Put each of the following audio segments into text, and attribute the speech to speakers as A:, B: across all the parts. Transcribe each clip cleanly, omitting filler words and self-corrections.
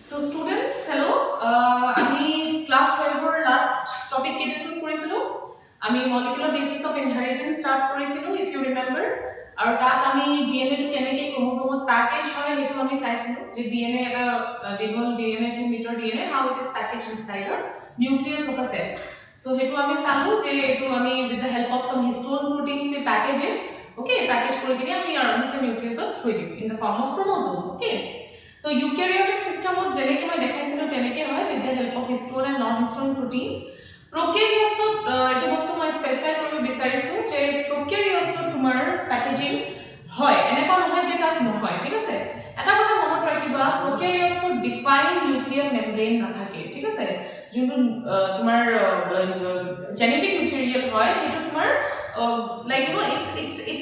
A: So students, hello. আমি class 12 or last topic ke discuss korisilo. আমি molecular basis of inheritance start korisilo if you remember. আৰু তাত আমি DNA to কেনেকে chromosome package হয় হেতু আমি চাইছিলো যে DNA এটা degol DNA 2 meter DNA how it is packaged inside a nucleus of a cell. So hetu ami salu je etu ami with the help of some histone proteins we package it. Okay, package kori kini ami RNA nucleus of thoi diu in the form of chromosome. Okay. So eukaryotic system of jeneke moi dekhaisilo teneke hoy with the help of histone and non-histone proteins. Prokaryotes etu bostu moi specify koribo bisarisu je prokaryotes tumar packaging hoy eneka nohoy je tat nohoy thik ase eta kotha monot rakhiba prokaryotes defined nuclear membrane na thake thik ase juntu tumar genetic material hoy etu tumar like you know it's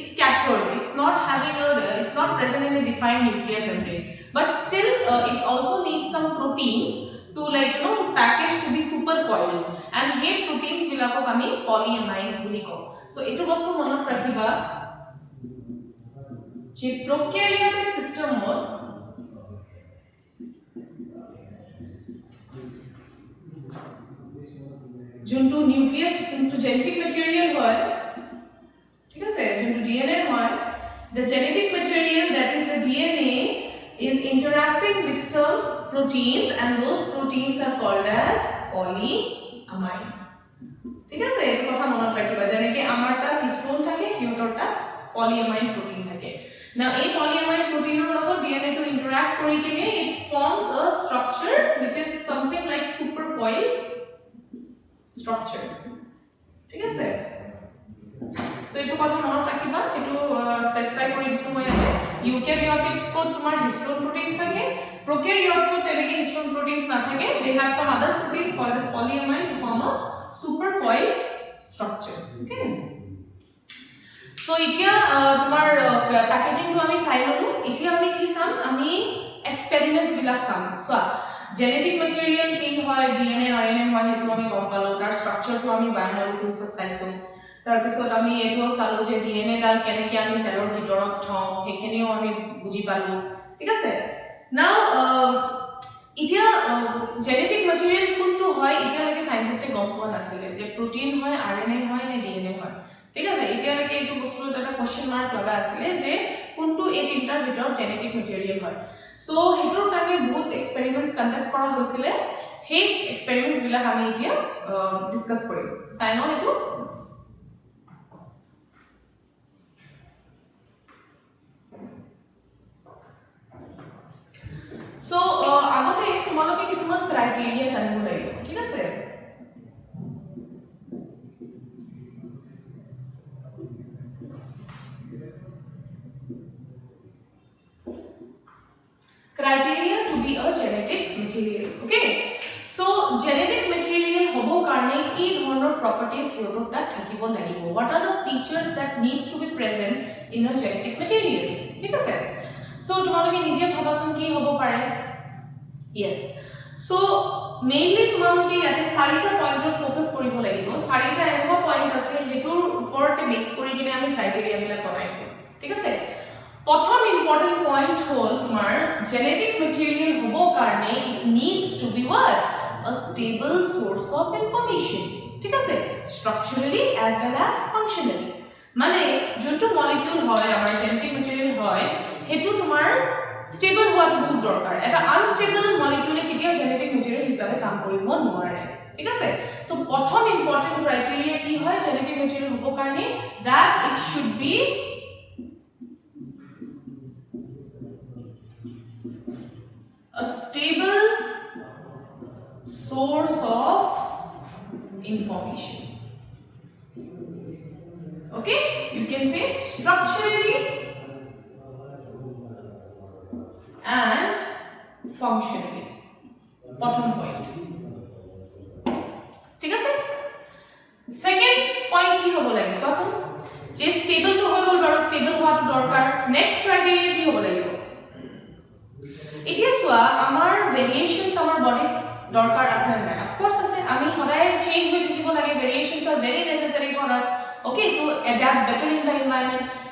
A: scattered, it's not having a it's not present in a defined nuclear membrane, but still it also needs some proteins to like you know package to be super coiled, and he proteins bilako ami polyamides boli ko. So etu bostu monot rakhiba je prokaryotic system juntu nucleus juntu genetic material hoy thik ase juntu DNA hoy, the genetic material that is the DNA is interacting with some proteins and those proteins are called as polyamide. ঠিক আছে এই কথা মনত রাখিবা যেনেকে আমারটা histone থাকে হিউটরটা polyamide protein থাকে now এই polyamide protein এর লগত DNA to interact করি কিনে it forms a structure which is something like super coiled structure ঠিক আছে so etu কথা মনত রাখিবা etu specify কৰি দিছো মই ইয়াতে eukaryotic কো তোমাৰ histone proteins থাকে prokaryotes কো তেনেকে histone proteins না থাকে they have some other proteins called as polyamide to form a super coiled structure. Okay, so itia tumar packaging to ami sai lolu itia ami ki sam ami experiments bila sam so genetic material ki hoy DNA RNA hoy hetu ami gom palo tar structure to ami binary tools of saiso tar pisot ami eto salu je DNA dal keneke ami cellor bhitorot thom hekheniও ami buji palu ঠিক আছে now ইতিয়া genetic material কোনটো হয় ইতিয়া লাগে সায়েন্টিস্টে গম পোৱা নাছিলে যে প্ৰোটিন হয় RNA হয় নে DNA হয় ঠিক আছে ইতিয়া লাগে এটো বস্তু এটা কোশ্চেন মার্ক লাগা আছিল যে কোনটো এই তিনটাৰ ভিতৰত genetic material হয় সো হেতৰ কাৰণে বহুত এক্সপেৰিমেন্টস কন্ডাক্ট কৰা হৈছিল সেই এক্সপেৰিমেন্টস বিলাক আমি ইতিয়া ডিসকাস কৰিম সাইনো হেতু So আগতে তোমালোকে কিছুমান ক্রাইটেরিয়া জানিব লাগিব ঠিক আছে criteria to be a genetic material. Okay, so genetic material hobo karne ki dhoroner properties hiotota thakibo lagibo what are the features that needs to be present in a genetic material ঠিক আছে so তোমালোকে নিজে ভাবাচোন কি হব পাৰে yes so mainly তোমালোকে ইয়াতে চাৰিটা পইণ্টত ফোকাস কৰিব লাগিব চাৰিটা এনেকুৱা পইণ্ট আছে হেতুৰ ওপৰতে বেস কৰি কিনে আমি ক্ৰাইটেৰিয়া বিলাক বনাইছো ঠিক আছে প্ৰথম ইম্পৰ্টেন্ট পইণ্ট হ'ল তোমাৰ জেনেটিক মেটেৰিয়েল হ'ব কাৰণে it needs to be what a stable source of information ঠিক আছে structurally as well as functionally মানে যোনটো মলিকিউল হয় আমাৰ জেনেটিক মেটেৰিয়েল হয় হেতু তোমাৰ স্টেবল হোৱাটো বহুত দৰকাৰ এটা আনস্টেবল মলিকিউলে কেতিয়া জেনেটিক মেটেৰিয়েল হিচাপে কাম কৰিব নোৱাৰে ঠিক আছে সো প্ৰথম ইম্পৰ্টেন্ট ক্ৰাইটেৰিয়া কি হয় জেনেটিক মেটেৰিয়েল হ'ব কাৰণে that it should be a stable source of information. Okay, you can say structurally and functionally. Bottom point. ঠিক আছে সেকেন্ড পয়েন্ট কি হ'ব লাগিব কোৱাচোন যে স্টেবল তো হৈ গল বাৰু স্টেবল হোৱাটো দৰকাৰ নেক্সট ক্ৰাইটেৰিয়া কি হ'ব লাগিব এতিয়া সোয়া আমাৰ ভেৰিয়েশনস আমাৰ বডিত দৰকাৰ আছে না অফ কোর্স আছে আমি সদায় চেঞ্জ হৈ থাকিব লাগে variations are very necessary for us okay to adapt better in the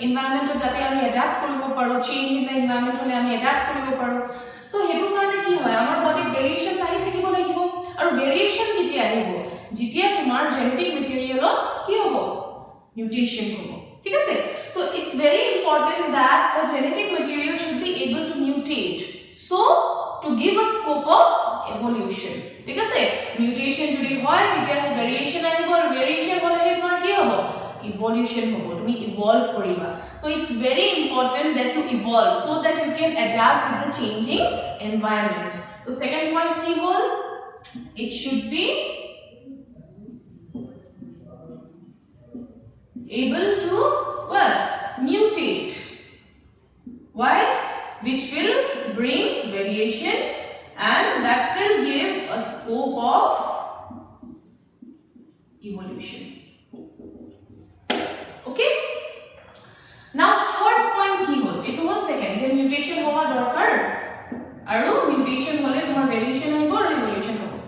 A: environment যাতে আমি অ্যাডাপ্ট কৰিব পাৰো চেঞ্জ ইন দা এনवायरमेंट হলে আমি অ্যাডাপ্ট কৰিব পাৰো সো হেতু কাৰণে কি হয় আমাৰ বডিত আহিব যেতিয়া তোমাৰ জেনেটিক মেটেৰিয়েলত কি হ'ব মিউটেশন হ'ব ঠিক আছে so it's very important that the genetic material should be able to mutate so to give a scope of evolution ঠিক আছে mutation যদি হয় তেতিয়া variation আহিব আৰু variation হলে তোমাৰ কি হ'ব evolution hobo tumi evolve koriba so it's very important that you evolve so that you can adapt with the changing environment so second point ki hol it should be able to well mutate why which will bring variation and that will give a scope of evolution okay now third point ki hol it was second je mutation howa dorkar aru mutation hole tomar variation hobo aru evolution hobo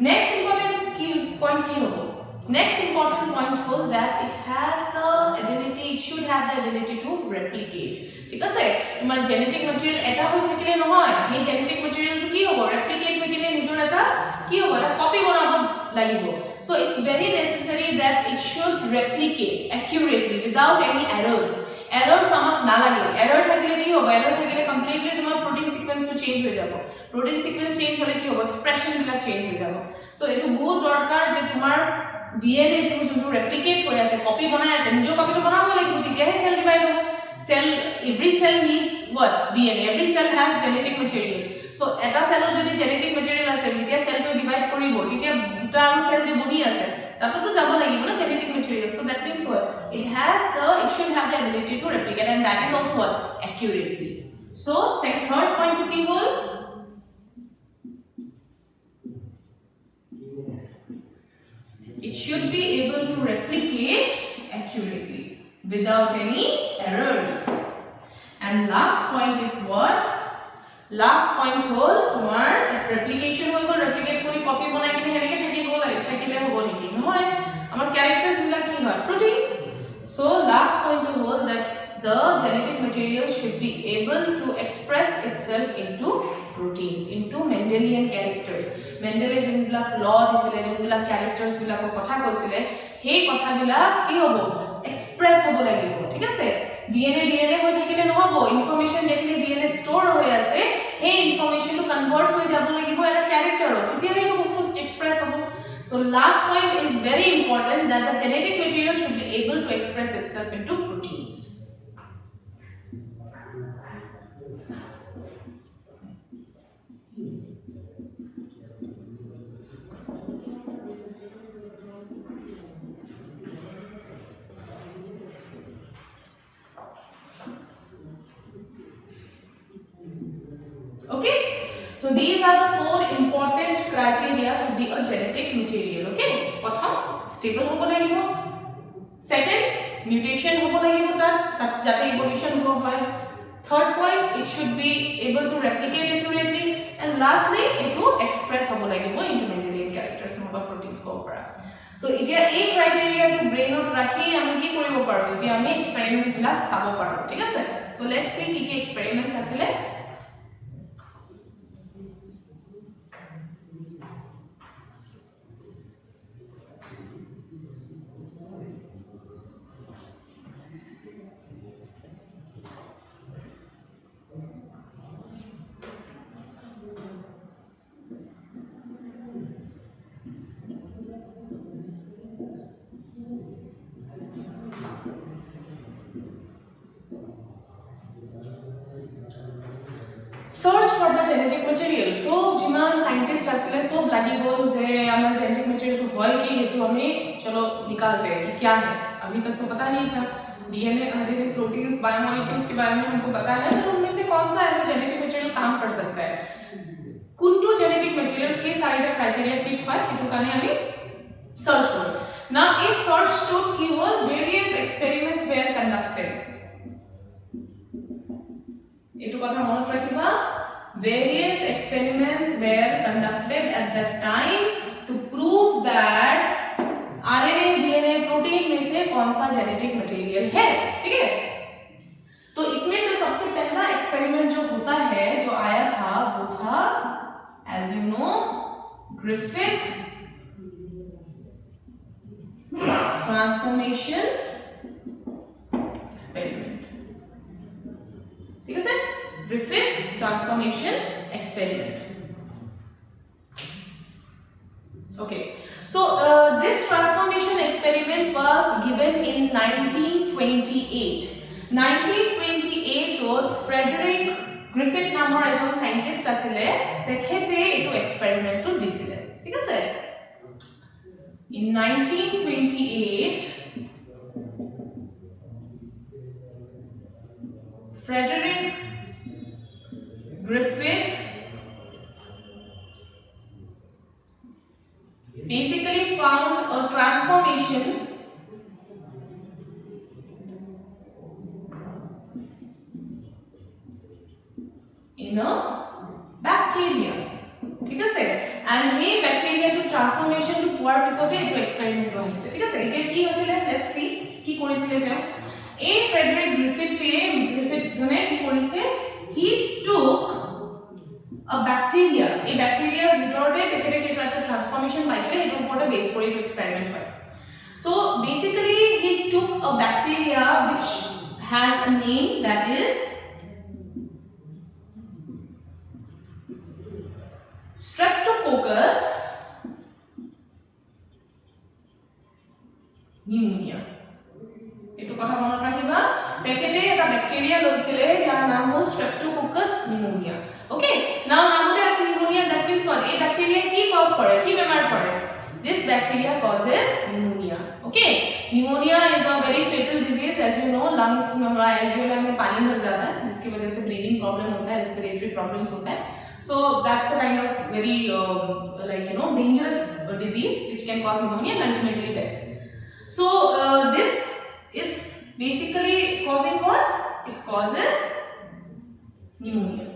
A: next important point ki hobo next important point hol that it has the ability it should have the ability to replicate ঠিক আছে তোমার genetic material এটা হৈ থাকিলে নহয় এই genetic ম্যাটেরিয়ালটো কি হ'ব ৰেপ্লিকেট হৈ কিনে নিজৰ এটা কি হ'ব এটা কপি বনাব লাগিব so it's very necessary that it should replicate accurately without any errors আমাক না লাগে এরর থাকিলে কি হ'ব এরর থাকিলে কমপ্লিটলি তোমাৰ প্রোটিন সিকোয়েন্সটো চেঞ্জ হৈ যাব প্রোটিন সিকোয়েন্স চেঞ্জ হলে কি হ'ব এক্সপ্রেশন বিলাক চেঞ্জ হৈ যাব so এটো বহুত দৰকাৰ যে তোমাৰ ডিএনএ টো যোনটো ৰেপ্লিকেট হৈ আছে কপি বনাই আছে নিজৰ কপিটো বনাব লাগিব তেতিয়াহে সেল ডিভাইড হ'ব cell every cell needs what dna every cell has genetic material so eta cell jodi genetic material ase jetia cell to divide koribo tetia duta aru cell je boni ase tato to jabo lagibo na genetic material so that means what it should have the ability to replicate and that is also what accurately so third point to ki hol it should be able to replicate accurately without any errors and last point is what last point hol tomar replication hoy gol replicate kori copy banai kine heneke thakibo lage thakile hobo niki noy amar characters bila ki hoy proteins so last point hol that the genetic material should be able to express itself into proteins into Mendelian characters Mendele jonbila law disile jonbila characters bila ko kotha koisile he kotha bila ki hobo express hobo lagibo ঠিক আছে DNA হৈ থাকিলে নহব information যেখিনি DNA store হৈ আছে হে information to convert হৈ যাব লাগিব এটা ক্যারেক্টারত তেতিয়া হে বস্তু এক্সপ্রেস হ'ব so last point is very important that the genetic material should be able to express itself into proteins okay so these are the four important criteria to be a genetic material okay prothom stable hobo lagibo second mutation hobo lagibo tat jate evolution hobo hoy third point it should be able to replicate accurately and lastly it to express hobo lagibo into Mendelian characters hoba proteins ko para so itia ei criteria to brain out rakhi ami ki koribo paru itia ami experiments bila sabo paru thik ase so let's see ki experiments asile search for the genetic material so jiman scientist asile sob lagi gol je amar genetic material to hoy ki hetu hame chalo nikalte hain ki kya hai अभी तक तो पता नहीं था DNA RNA proteins biomolecules के बारे में हमको पता है तो उनमें से कौन सा ऐसा जेनेटिक मटेरियल काम कर सकता है कुंटू जेनेटिक मटेरियल के सारे क्राइटेरिया फिट হয় হেতু কানে আমি সার্চ করি now এই সার্চ টু কি হল various experiments were conducted এটু কথা মনত রাখিবা various experiments were conducted at that time to prove that RNA DNA protein में से कौन सा जेनेटिक मटेरियल है ठीक है तो इसमें से सबसे पहला एक्सपेरिमेंट जो होता है जो आया था वो था as you know Griffith transformation experiment. ঠিক আছে Griffith transformation experiment. Okay, so this transformation experiment was given in 1928. 1928 ত Frederick Griffith নামৰ এজন সাইন্টিস্ট আছিল তেখেতে এটো এক্সপেৰিমেন্টটো দিছিল ঠিক আছে in 1928 Frederick Griffith basically found a transformation in a bacteria ঠিক আছে and he bacteria to transformation to পোৱাৰ পিছতে এটো এক্সপেৰিমেন্ট হৈছে ঠিক আছে এটা কি হৈছিল লেটস সি কি কৰিছিল তেওঁ এই Frederick Griffith জনে কি কৰিছে he took a bacteria a bacteria ভিতৰতে তেখেতে এটা ট্ৰান্সফৰমেশন পাইছে এটো ওপৰতে বেস কৰি এটো এক্সপেৰিমেন্ট হয় so basically he took a bacteria which has a name that is Streptococcus pneumonia এটো কথা মনত ৰাখিবা তেখেতে এটা ব্যাকটেৰিয়া লৈছিলে যাৰ নাম হ'ল Streptococcus pneumonia okay now নামতে আছে pneumonia that means what এই ব্যাকটেৰিয়া কি কজ কৰে কি বেমাৰ কৰে this bacteria causes pneumonia okay pneumonia is a very fatal disease as you know lungs में हमारा alveoli में पानी भर जाता है जिसकी वजह से breathing problem होता है respiratory problems होता है so that's a kind of very like you know dangerous disease which can cause pneumonia and ultimately death so this is basically causing what it causes pneumonia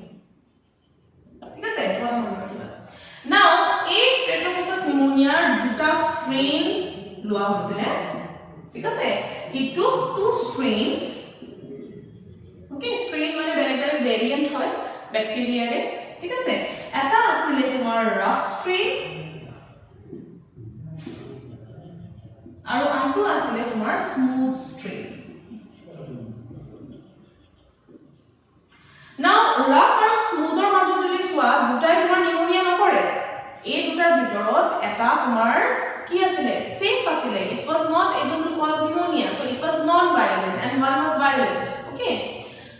A: ঠিক আছে এটা মনে রাখবা now এই Streptococcus pneumonia দুটা strain লোৱা হৈছিল ঠিক আছে he took two strains okay strain মানে বেলেগ বেলেগ ভেৰিয়েন্ট হয় ব্যাকটেৰিয়া ৰে ঠিক আছে এটা আছিল তোমাৰ rough strain আৰু আনটো আছিল তোমাৰ smooth strain now rough আৰু smooth ৰ মাজত যদি চোৱা দুটাই তোমাৰ নিউমোনিয়া নকৰে এই দুটাৰ ভিতৰত এটা তোমাৰ কি আছিল safe আছিল it was not able to cause pneumonia so it was non virulent and one was virulent okay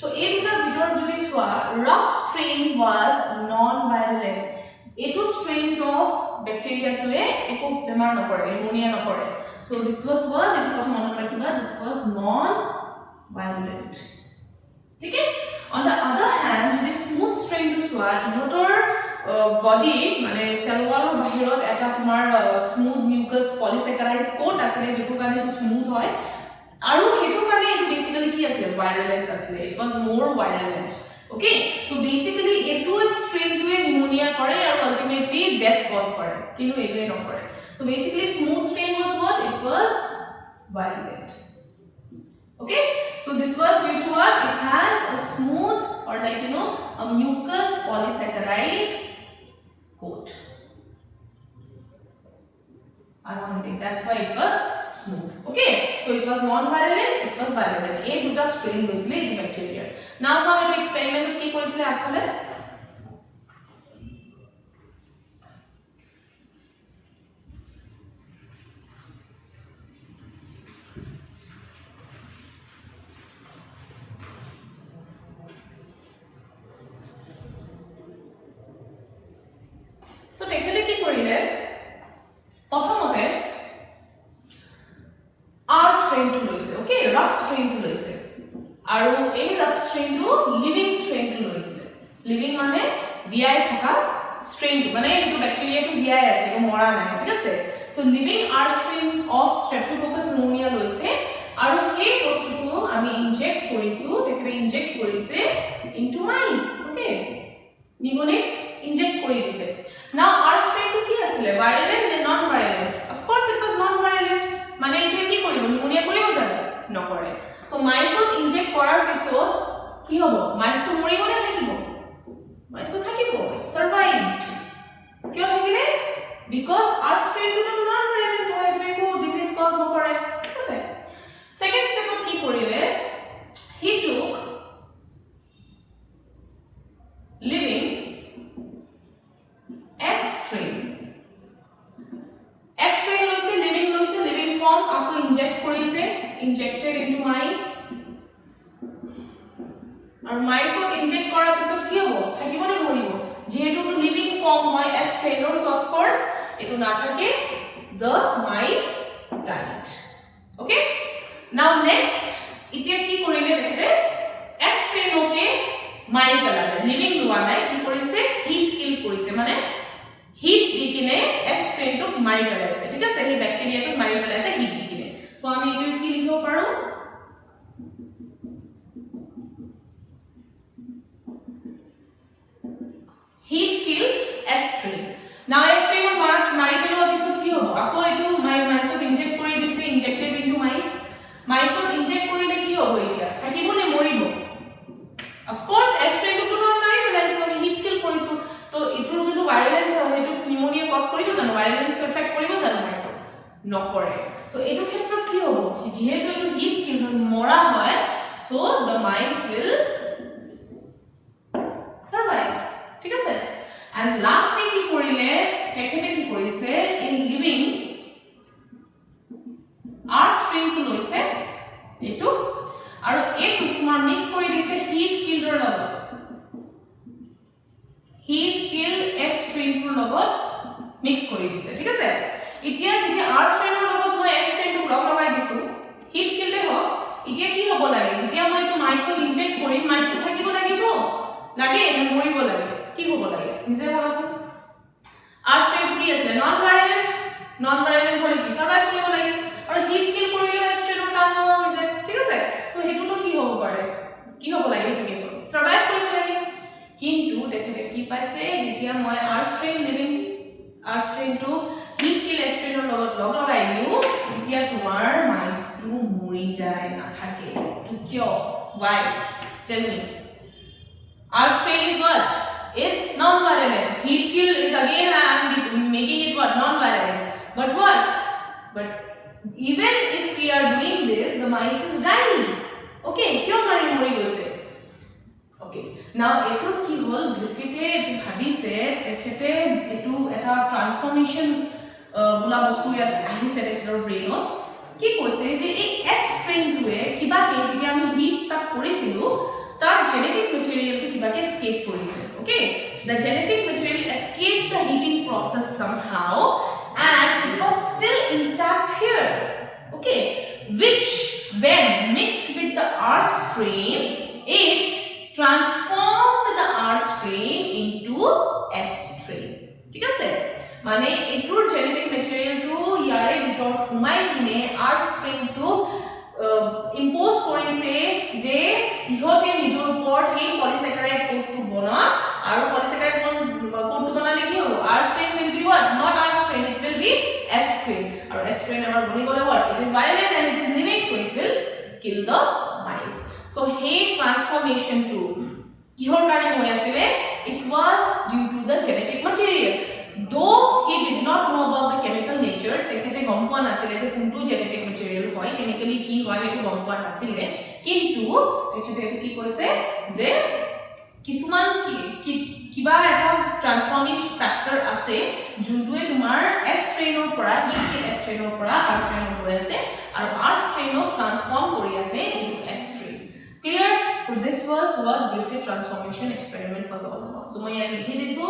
A: so এই দুটাৰ ভিতৰত যদি চোৱা rough strain was non virulent এটো strain of bacteria টোৱে একো বেমাৰ নকৰে pneumonia নকৰে so this was what এটো কথা মনত ৰাখিবা this was non virulent ঠিক আছে on the other hand যদি smooth strain টো চোৱা ইহতৰ body মানে cell wall ৰ বাহিৰত এটা তোমাৰ smooth mucus polysaccharide coat আছে যেটো কাৰণে তো smooth হয় আৰু হেতু কাৰণে এটো বেসিক্যালি কি আছে virulent আছে it was more virulent okay so basically এটো strain টোৱে pneumonia কৰে আৰু ultimately death cause কৰে কিন্তু এটোৱে নকৰে so basically smooth strain was what it was virulent okay so this was due to what it has a smooth or like you know a mucus polysaccharide coat around that's why it was smooth okay so it was non virulent it was virulent a duta strain হৈছিলে এই bacteria now how it experiment কি কৰিছিলে আগফালে so তেখেতে কি কৰিলে প্ৰথমতে R strain to লৈছে okay rough strain to লৈছে আৰু এই rough strain to living strain to লৈছে living মানে জিআই থকা strain মানে এইটো ব্যাকটেৰিয়া টো জিআই আছে ও মৰা নাই ঠিক আছে so living R strain of Streptococcus pneumonia লৈছে আৰু এই বস্তুটো আমি ইনজেক্ট কৰিছো তেখেতে ইনজেক্ট কৰিছে into mice okay নিগনিক ইনজেক্ট কৰি দিছে now R strain to কি আছিল virulent and non virulent of course it was non virulent মানে এটো কি কৰিব নিউমোনিয়া কৰিব জানো নকৰে so mice ক ইনজেক্ট কৰাৰ পিছত কি হ'ব mice তো মৰিব নে থাকিব mice তো থাকিব survived কিয় থাকিলে because R strain to non virulent হয় একো disease cause নকৰে form hoy as strainers of course etu na thake the mice died. Okay, now next itia ki korile dekhete as strainoke mari pelale living dua nai ki korise heat kill korise mane heat dikine as strain to mari pelaise thik ase he bacteria to mari pelaise heat dikine. So ami etu ki likho paru heat killed as strain. Now as strain mari pelo bisot ki hobo apo etu mice inject kori dise injected into mice inject korile ki hobo etia thakibo ne moribo. Of course as strain to no mari pelaiso ami heat kill korisu to etur jotu virulence hoy etu pneumonia cause koribo jano virulence effect koribo jano mice nokore. So etu khetrot ki hobo jehetu etu heat kill mora hoy so the mice will survive. ঠিক আছে and lastly কি করিলে তেখেতে কি কৰিছে in living r string to লৈছে এটু আৰু এটু তোমাৰ মিক্স কৰি দিছে heat kill ৰ লগত heat kill s string ৰ লগত মিক্স কৰি দিছে ঠিক আছে এতিয়া যেতিয়া r string ৰ লগত মই s string টো ব্লক লগাই দিছো heat kill দে হ এতিয়া কি হ'ব লাগে যেতিয়া মই এটো মাইছক ইনজেক্ট কৰিম মাইছ থাকিব লাগিব লাগে মৰিব লাগে কি হ'ব লাগে নিজে ভাবাচোন r strain কি আছে নন ভাইলেন্ট হলে কি সার্ভাইভ কৰিব লাগে আৰু হিট কিল কৰিলে স্ট্ৰেনৰ কাম নোহোৱা হৈ যায় ঠিক আছে সো হেতুটো কি হ'ব পাৰে কি হ'ব লাগে এটো কেছৰ সার্ভাইভ কৰিব লাগে কিন্তু দেখেতে কি পাইছে যেতিয়া মই r strain living r strain to heat kill স্ট্ৰেনৰ লগত লগ লগাই দিও এতিয়া তোমাৰ মাইছটো মৰি যায় না থাকে তো কিয় why tell me r strain is what it's non-virulent heat kill is again I am making it what non-virulent but what but even if we are doing this the mice is dying okay kyo mari mori goise okay now etu ki hol Griffith etu bhabise tekhete etu eta transformation bula bostu ya ahise tekhter brain ki koise je ei s strain to e kiba ke jiti ami heat tak korisilu tar genetic material to kiba ke escape korise okay the genetic material escaped the heating process somehow and it was still intact here okay which when mixed with the r strain it transformed the r strain into s strain ঠিক আছে মানে এটোৰ genetic material to ইয়াৰে ভিতৰত ঘুমাই কিনে r strain to impose কৰিছে যে ইহতে নিজৰ ওপৰত এই পলিস্যাকারাইড কোডটো বনা আৰু পলিস্যাকারাইড কোডটো বনালে কি হ'ব r strain will be what not r strain it will be s strain আৰু s strain আমাৰ বনি গলে what it is violent and it is living so it will kill the mice so hey transformation to কিহৰ কাৰণে হৈ আছিল it was due to the genetic material though he did not know about the chemical nature তেখেতে গম পোৱা নাছিলে যে কোনটো genetic material হয় chemically কি হয় এটো গম পোৱা নাছিলে কিন্তু তেখেতে কি কৈছে যে কিছুমান কিবা এটা ট্ৰান্সফৰ্মিং ফ্যাক্টৰ আছে যোনটোৱে তোমাৰ s strainৰ পৰা heat kill s strainৰ পৰা r strain হৈ আছে আৰু r strainক ট্ৰান্সফৰ্ম কৰি আছে into s strain clear so this was what Griffith transformation experiment was all about so মই ইয়াত লিখি দিছো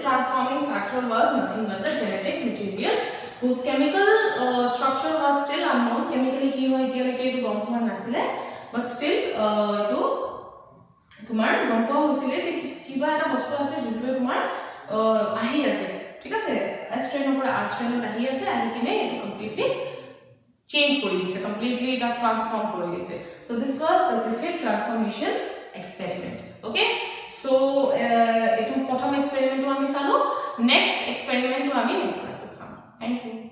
A: transforming factor was nothing but the genetic material whose chemical structure was still unknown. Chemically ki hoy eতিয়ালৈকে এটো গম পোৱা নাছিলে, but still এটো তোমাৰ গম পোৱা হৈছিলে যে কিবা এটা বস্তু আছে যোনটো তোমাৰ আহি আছে, ঠিক আছে, S strain পৰা R strain আহি আছে, আহি কিনে এটো completely change কৰি দিছে, completely এটা transform কৰি দিছে. So this was the Griffith transformation experiment. Okay, so এটো প্ৰথম এক্সপেৰিমেন্টটো আমি চালো, নেক্সট এক্সপেৰিমেন্টটো আমি নেক্সট ক্লাছত চাম. Thank you.